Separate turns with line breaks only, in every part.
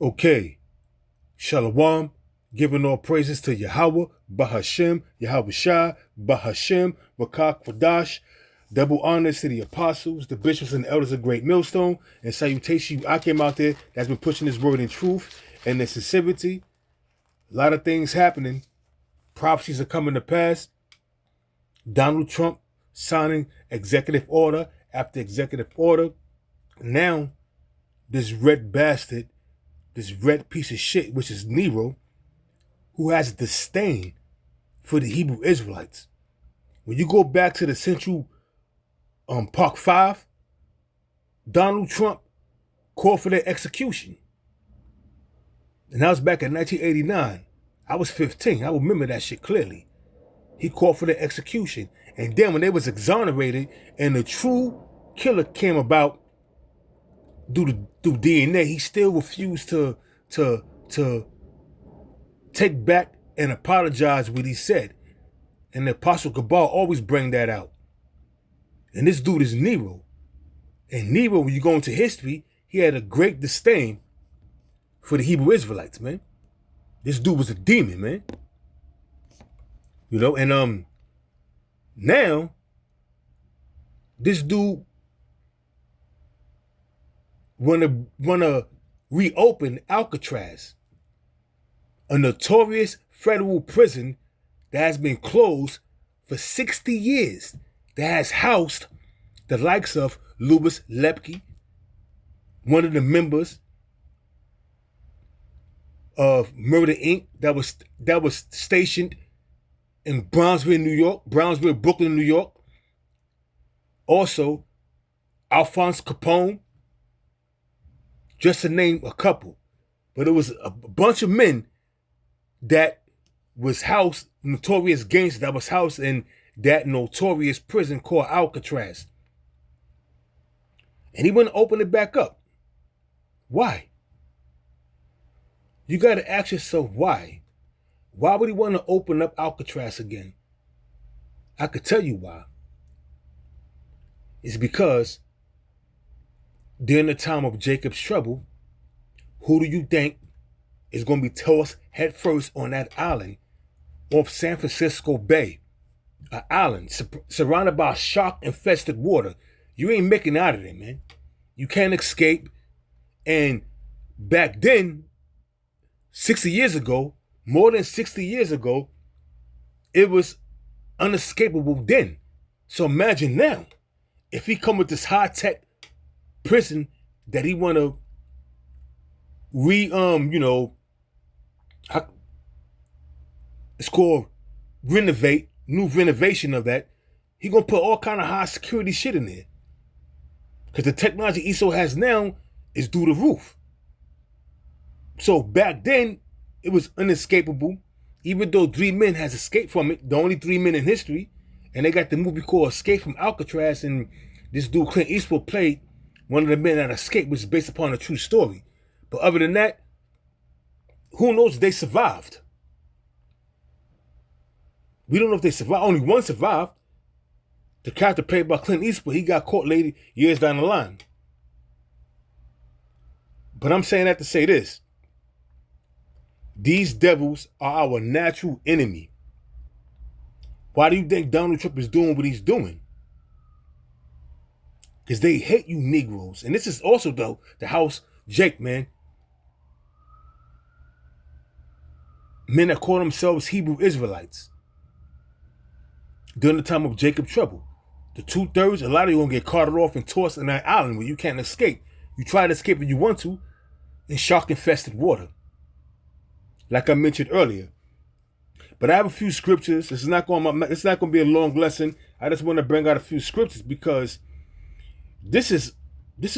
Okay, Shalom, giving all praises to Yahweh, Bahashem, Yahweh Shah, Bahashem, Rakah Kwadash. Double honors to the apostles, the bishops, and the elders of Great Millstone. And salutation, I came out there that's been pushing this word in truth and in sincerity. A lot of things happening. Prophecies are coming to pass. Donald Trump signing executive order after executive order. Now, this red bastard, this red piece of shit, which is Nero, who has disdain for the Hebrew Israelites. When you go back to the Central Park 5, Donald Trump called for their execution. And that was back in 1989. I was 15. I remember that shit clearly. He called for their execution. And then when they was exonerated and the true killer came about through DNA, he still refused to take back and apologize what he said. And the Apostle Cabal always bring that out. And this dude is Nero. And Nero, when you go into history, he had a great disdain for the Hebrew Israelites, man. This dude was a demon, man. You know, and now this dude wanna reopen Alcatraz, a notorious federal prison that has been closed for 60 years, that has housed the likes of Louis Lepke, one of the members of Murder Inc. that was stationed in Brownsville, New York, Brooklyn, New York. Also, Alphonse Capone, just to name a couple. But it was a bunch of men that was housed, notorious gangsters that was housed in that notorious prison called Alcatraz. And he wouldn't open it back up. Why? You got to ask yourself why. Why would he want to open up Alcatraz again? I could tell you why. It's because during the time of Jacob's trouble, who do you think is going to be tossed head first on that island off San Francisco Bay? An island surrounded by shark-infested water. You ain't making out of it, man. You can't escape. And back then, 60 years ago, more than 60 years ago, it was unescapable then. So imagine now, if he come with this high-tech prison that he want to it's called renovate, new renovation of that, he gonna put all kind of high security shit in there. Because the technology ESO has now is through the roof. So back then, it was unescapable. Even though 3 men has escaped from it, the only 3 men in history, and they got the movie called Escape from Alcatraz, and this dude Clint Eastwood played one of the men that escaped, which is based upon a true story. But other than that, who knows if they survived? We don't know if they survived. Only one survived. The character played by Clint Eastwood, he got caught later, years down the line. But I'm saying that to say this. These devils are our natural enemy. Why do you think Donald Trump is doing what he's doing? Because they hate you Negroes. And this is also, though, the house Jake, man. Men that call themselves Hebrew Israelites. During the time of Jacob's trouble. The 2/3, a lot of you are going to get carted off and tossed in that island where you can't escape. You try to escape if you want to in shark-infested water. Like I mentioned earlier. But I have a few scriptures. This is not going to be a long lesson. I just want to bring out a few scriptures because this is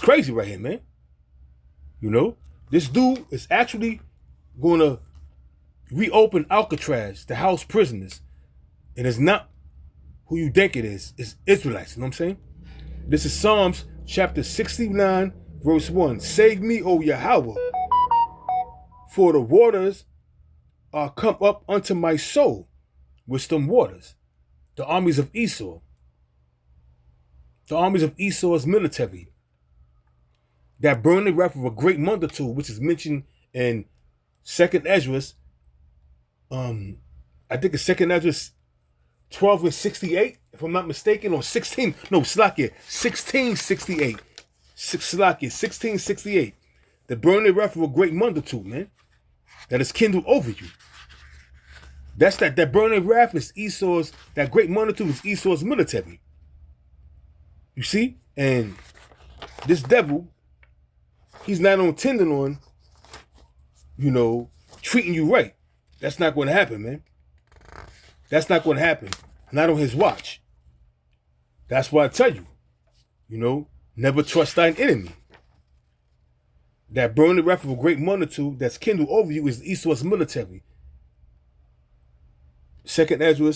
crazy right here, man. You know, this dude is actually going to reopen Alcatraz to house prisoners. And it's not who you think it is. It's Israelites, you know what I'm saying? This is Psalms chapter 69, verse 1. Save me, O Yahweh, for the waters are come up unto my soul with some waters. The armies of Esau. The armies of Esau's military. That burning wrath of a great multitude, which is mentioned And Second Ezra, I think it's Second Ezra 12 and 68, if I'm not mistaken, or 16. No, Slakia, 1668. Slakia, 1668. The burning wrath of a great multitude, man, that is kindled over you. That's that burning wrath is Esau's, that great multitude is Esau's military. You see? And this devil, he's not intending on, treating you right. That's not going to happen, man. That's not going to happen. Not on his watch. That's why I tell you, never trust thine enemy. That burning wrath of a great multitude that's kindled over you is Esau's military. Second Ezra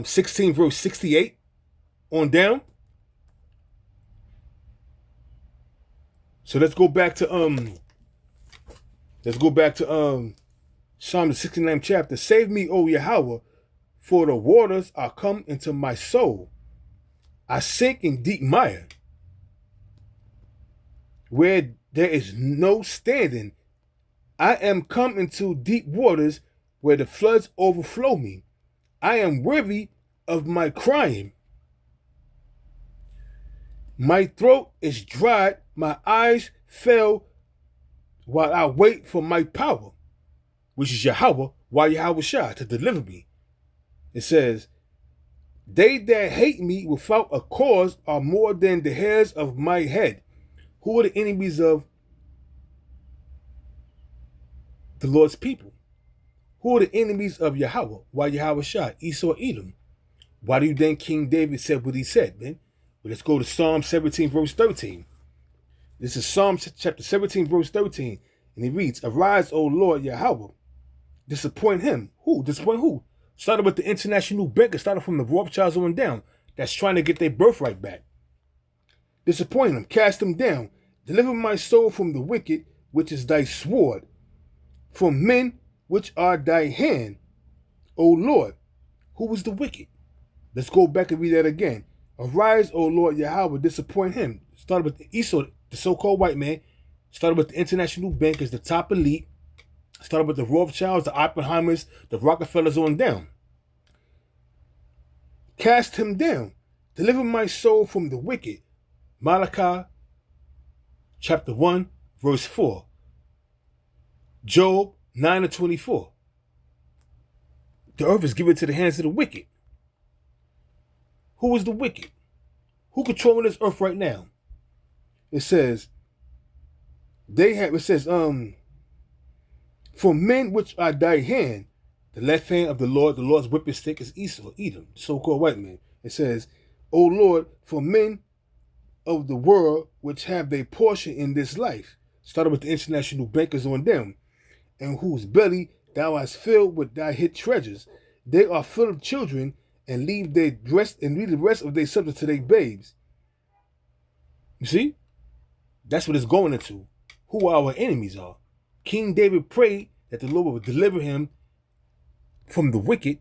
16 verse 68 on down. So let's go back to Psalm the 69th chapter. Save me, O Yahweh, for the waters are come into my soul. I sink in deep mire, where there is no standing. I am come into deep waters, where the floods overflow me. I am weary of my crying. My throat is dried, my eyes fail, while I wait for my power, which is Yahweh, while Yahweh Shah, to deliver me. It says, they that hate me without a cause are more than the hairs of my head. Who are the enemies of the Lord's people? Who are the enemies of Yahweh? Why Yahweh Shah? Esau, Edom. Why do you think King David said what he said, man? Well, let's go to Psalm 17, verse 13. This is Psalm chapter 17, verse 13. And he reads, arise, O Lord Yahweh. Disappoint him. Who? Disappoint who? Started with the international bankers, started from the Rothschilds on down, that's trying to get their birthright back. Disappoint him, cast him down. Deliver my soul from the wicked, which is thy sword, from men which are thy hand. O Lord, who is the wicked? Let's go back and read that again. Arise, O Lord Yahweh, disappoint him. Started with Esau, the so-called white man. Started with the international bankers, the top elite. Started with the Rothschilds, the Oppenheimers, the Rockefellers on down. Cast him down. Deliver my soul from the wicked. Malachi chapter 1, verse 4. Job 9 and 24. The earth is given to the hands of the wicked. Who is the wicked? Who controlling this earth right now? It says, for men which are thy hand, the left hand of the Lord's whipping stick is Esau, Edom, so-called white man. It says, O Lord, for men of the world which have their portion in this life, started with the international bankers on them, and whose belly thou hast filled with thy hid treasures. They are full of children, and leave the rest of their substance to their babes. You see? That's what it's going into. Who our enemies are. King David prayed that the Lord would deliver him from the wicked.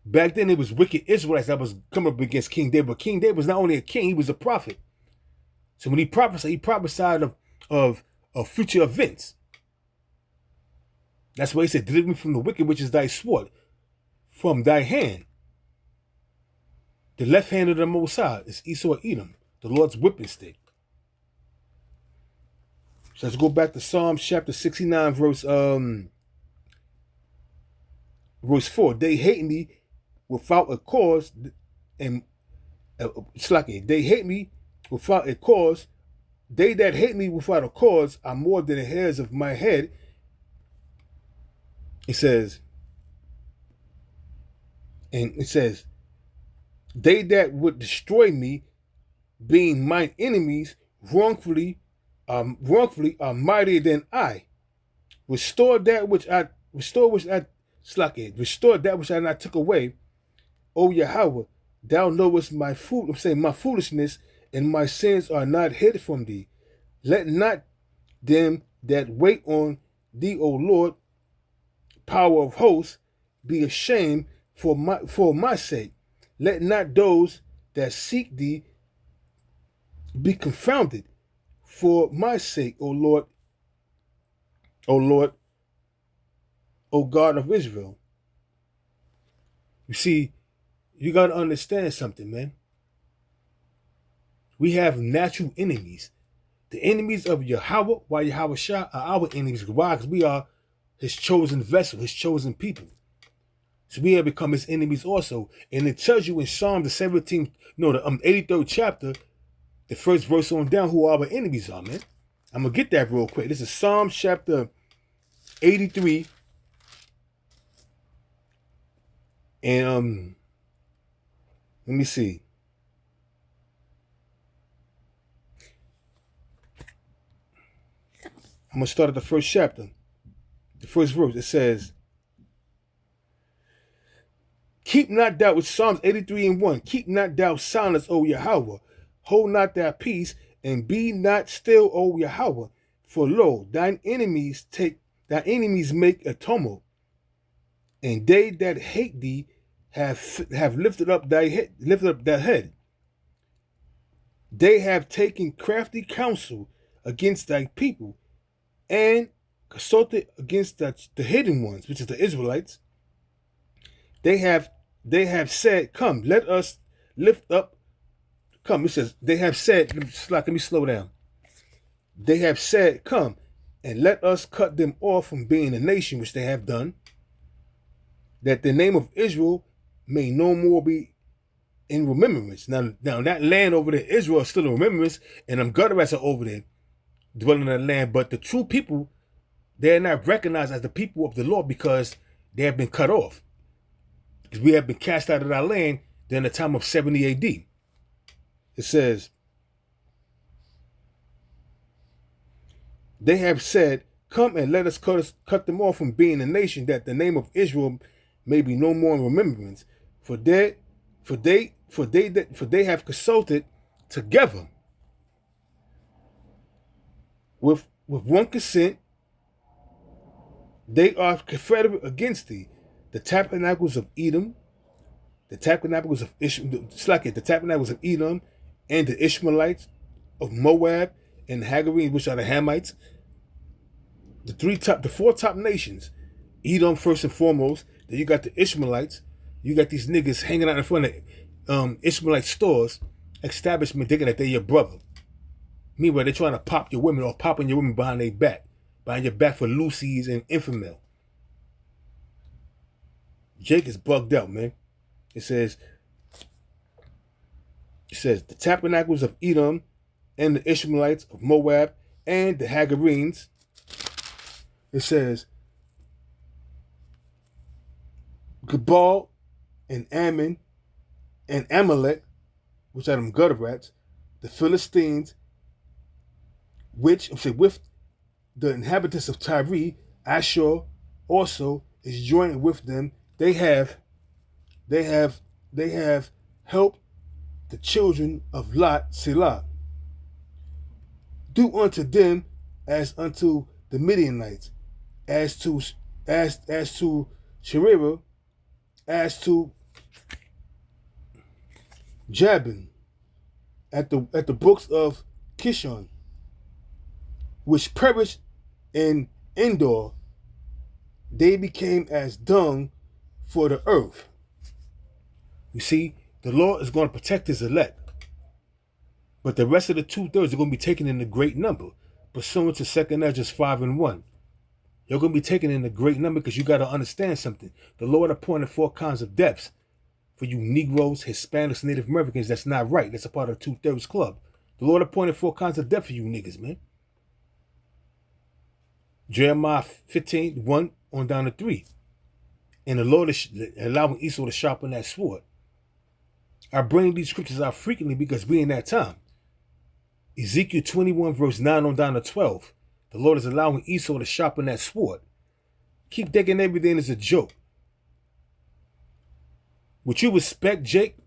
Back then it was wicked Israelites that was coming up against King David. But King David was not only a king, he was a prophet. So when he prophesied of future events. That's why he said, deliver me from the wicked, which is thy sword, from thy hand. The left hand of the Most High is Esau, Edom, the Lord's whipping stick. So let's go back to Psalm chapter 69, verse 4. They hate me without a cause, and it's like they hate me without a cause. They that hate me without a cause are more than the hairs of my head. It says, they that would destroy me, being mine enemies, wrongfully are mightier than I. Restore that which I not took away. O Yahweh, thou knowest my foolishness, and my sins are not hid from thee. Let not them that wait on thee, O Lord, power of hosts, be ashamed for my sake. Let not those that seek thee be confounded for my sake, O Lord O Lord, O God of Israel. You see, you got to understand something, man. We have natural enemies. The enemies of Yahweh, why Yahweh Shah, are our enemies. Why? Because we are his chosen vessel, his chosen people. So we have become his enemies also. And it tells you in Psalm the 17th, no, the 83rd chapter, the first verse on down, who our enemies are, man. I'm going to get that real quick. This is Psalm chapter 83. And let me see. I'm going to start at the first chapter. The first verse, it says, keep not thou, with Psalms 83 and 1, keep not thou silence, O Yahweh. Hold not thy peace, and be not still, O Yahweh. For lo, thine enemies make a tumult, and they that hate thee have lifted up thy head. They have taken crafty counsel against thy people, and consulted against the hidden ones, which is the Israelites. They have said, come, let us lift up. Come, it says, they have said, let me slow down. They have said, come, and let us cut them off from being a nation, which they have done, that the name of Israel may no more be in remembrance. Now that land over there, Israel, is still in remembrance, and them Gutterats are over there, dwelling in that land. But the true people, they're not recognized as the people of the Lord because they have been cut off. Because we have been cast out of our land during the time of 70 AD. It says, they have said, come and let us cut them off from being a nation, that the name of Israel may be no more in remembrance. For they have consulted together with one consent. They are confederate against thee. The tabernacles of Edom, the tabernacles of the tabernacles of Edom, and the Ishmaelites of Moab, and the Hagarenes, which are the Hamites. The four top nations. Edom first and foremost. Then you got the Ishmaelites. You got these niggas hanging out in front of Ishmaelite stores, establishment, thinking that they're your brother. Meanwhile, they're trying to pop your women or popping your women behind your back for Lucy's and Infamil. Jake is bugged out, man. It says the tabernacles of Edom and the Ishmaelites of Moab and the Hagarenes. It says Gebal and Ammon and Amalek, which are them gutter rats, the Philistines, with the inhabitants of Tyre, Ashur also is joined with them. They have helped the children of Lot, Selah. Do unto them as unto the Midianites, as to Sherira, as to Jabin, at the brooks of Kishon, which perished in Endor. They became as dung for the earth. You see, the Lord is going to protect his elect. But the rest of the 2/3 are going to be taken in a great number, pursuant to 2 Ezra 5 and 1. You're going to be taken in a great number because you got to understand something. The Lord appointed 4 kinds of deaths for you Negroes, Hispanics, Native Americans. That's not right. That's a part of the 2/3 club. The Lord appointed 4 kinds of death for you niggas, man. Jeremiah 15, 1 on down to 3. And the Lord is allowing Esau to sharpen that sword. I bring these scriptures out frequently because we're in that time. Ezekiel 21 verse 9 on down to 12. The Lord is allowing Esau to sharpen that sword. Keep thinking everything is a joke. Would you respect Jake?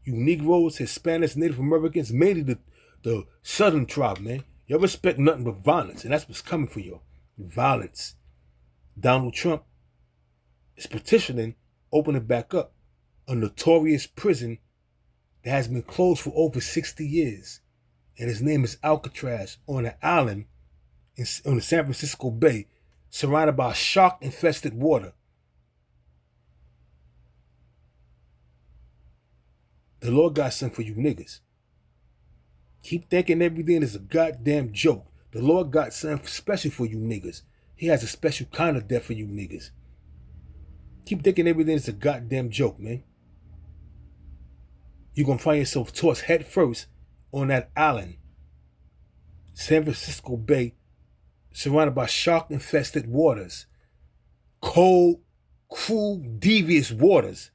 You Negroes, Hispanics, Native Americans, mainly the southern tribe, man. Y'all respect nothing but violence, and that's what's coming for you. Violence. Donald Trump is petitioning, opening back up a notorious prison that has been closed for over 60 years. And his name is Alcatraz, on an island on the San Francisco Bay, surrounded by shark-infested water. The Lord got something for you niggas. Keep thinking everything is a goddamn joke. The Lord got something special for you niggas. He has a special kind of death for you niggas. Keep thinking everything is a goddamn joke, man. You're going to find yourself tossed head first on that island, San Francisco Bay, surrounded by shark-infested waters. Cold, cruel, devious waters.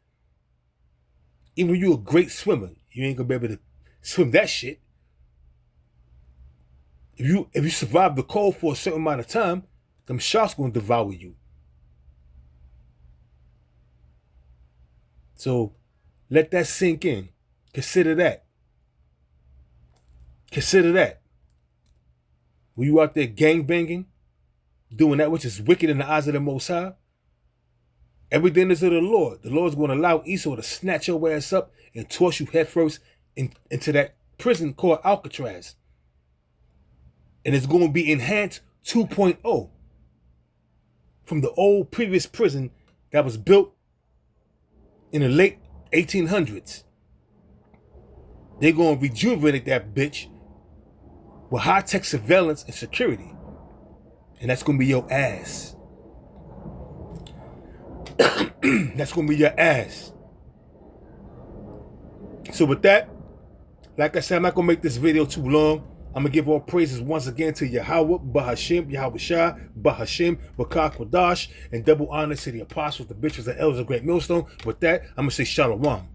Even if you're a great swimmer, you ain't going to be able to swim that shit. If you survive the cold for a certain amount of time, them sharks going to devour you. So let that sink in. Consider that. Consider that. When you out there gangbanging, doing that which is wicked in the eyes of the Most High, everything is of the Lord. The Lord's going to allow Esau to snatch your ass up and toss you headfirst into that prison called Alcatraz. And it's going to be enhanced 2.0 from the old previous prison that was built in the late 1800s. They're going to rejuvenate that bitch with high-tech surveillance and security. And that's going to be your ass. That's going to be your ass. So with that, like I said, I'm not going to make this video too long. I'm going to give all praises once again to Yahweh, Bahashim, Yahweh Shah, Bahashim, Wakar Kwadash, and double honor to the apostles, the bishops, and elders of Great Millstone. With that, I'm going to say Shalom.